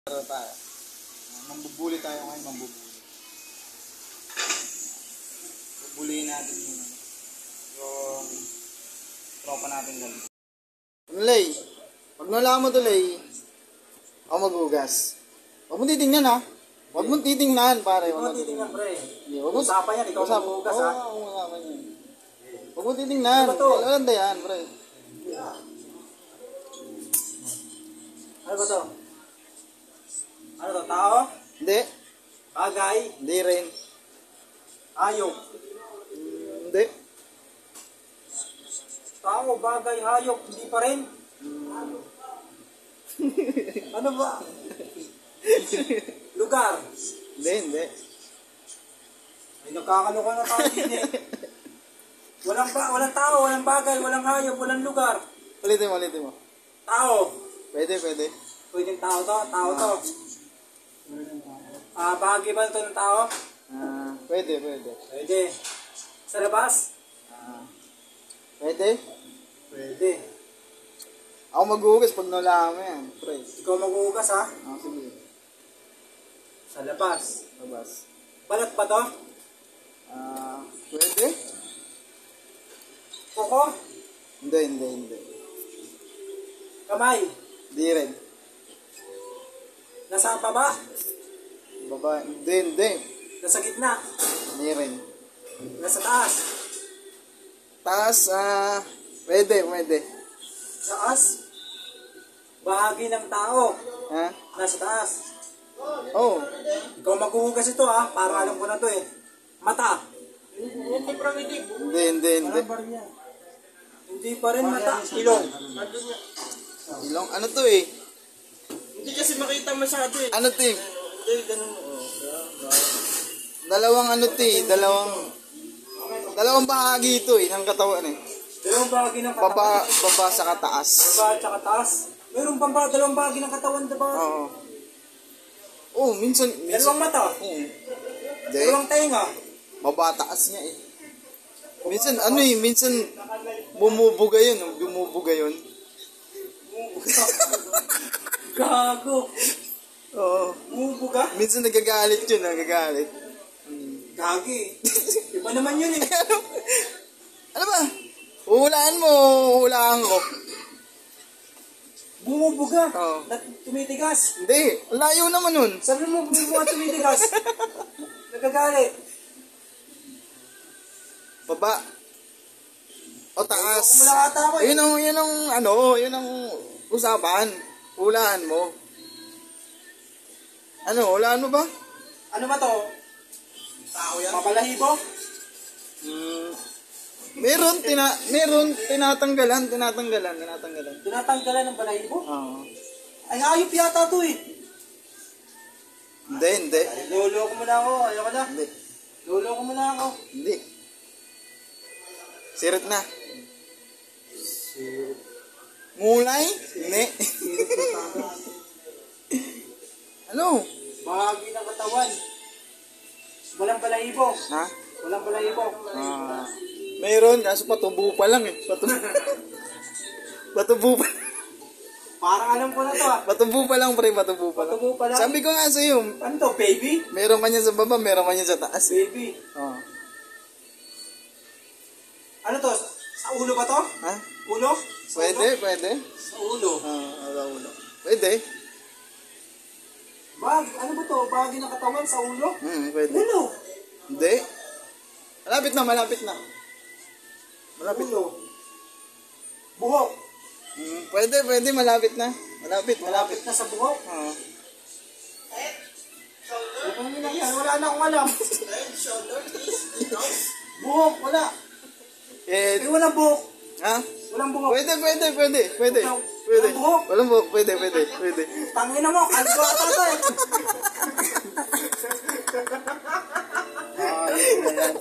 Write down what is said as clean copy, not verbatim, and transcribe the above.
Tayo. Mambubuli tayo ngayon, mambubuli. Bubulihin natin yung tropa natin dyan. Lay, pag nalaman mo to, Lay, ako maghugas. Huwag mo titingnan, ha? Huwag mo titingnan, pare. Huwag mo titingnan, pre. Usapan yan, ikaw maghugas, ha? Oo, usapan yan. Huwag mo titingnan. Ano ba to? Ano yan, pre? Ano ba to? Ano to, tao? Hindi. Bagay? Hindi rin. Hayop? Hindi. Tao, bagay, hayop, hindi pa rin? Ano ba? Lugar? Hindi. Ay, nakakaloka na tayo din eh. Walang tao, walang bagay, walang hayop, walang lugar. Ulitin mo. Tao? Pwede. Pwedeng tao to, tao to. Bahagi ba ito ng tao? Pwede. Pwede. Sa labas? Pwede. Pwede. Ako maghugas pag nalaman mo yan, pre. Ikaw maghugas, ha? Sige. Sa labas. Labas. Balat ba to? Pwede? Kuko? Hindi. Kamay? Hindi rin. Nasa baba? Baba, hindi. Nasa gitna? Hindi rin. Nasa taas? Taas, pwede. Taas? Bahagi ng tao? Ha? Nasa taas? Oh. Ikaw maghuhugas ito, ha? Para alam ko na to eh. Mata? Hindi. Hindi pa rin mata. Ilong? Ilong, ano to eh? Hindi kasi makita masyado eh. Ano to eh? Ganun. Dalawang ano to eh? Dalawang bahagi ito eh, ng katawan eh. Dalawang bahagi ng katawan? Baba sa kataas. Baba at saka taas? Meron pang dalawang bahagi ng katawan, diba? Oo. Oh, minsan. Dalawang mata? Hindi. Dalawang tenga? Mabataas niya eh. Minsan bumubuga yun. Gago. Oo. Bumubuga? Minsan nagagalit yun. Gagi. Iba naman yun eh. Ano ba? Hulaan ko. Bumubuga? Oo. Tumitigas? Hindi, layo naman nun. Sabi mo, bumubuga tumitigas. Nagagalit. Baba. O taas. Kumula ata ako eh. Yun ang usapan. Hulaan mo. Hulaan mo ba? Ano ba to? Tao yan? Mabalahibo? Meron, tinatanggalan. Tinatanggalan ng balahibo? Oo. Ay, hayop yata to eh. Hindi. Lolo ko muna ako. Ayoko na. Hindi. Lolo ko muna ako. Hindi. Sirit na. Mulay? Hindi. Ano? Bahagi ng katawan. Walang balahibo. Ha? Walang balahibo. Meron, kaso patubo pa lang eh. Patubo pa. Parang alam ko na to ah. Patubo pa lang, pre. Patubo pa lang. Sabi ko nga sa'yo. Ano to, baby? Meron pa niya sa baba, meron pa niya sa taas. Baby. Oh. Ano to? Sa ulo ba to? Ha? Ulo? Pwede. Sa ulo. Ulo. Pwede. Ano ba to? Bahagi ng katawan sa ulo? Pwede. Ulo. Hindi. Malapit na. Ulo. Buhok. Pwede, malapit na. Malapit na sa buhok? Oo. Ano lang yan? Wala na akong alam. Buhok, wala. Walang buhok. Ha? Walang buhok. Pwede. Walang buhok? Walang buhok, pwede. Tangina mo, kalbo ata to eh. Yun na yan.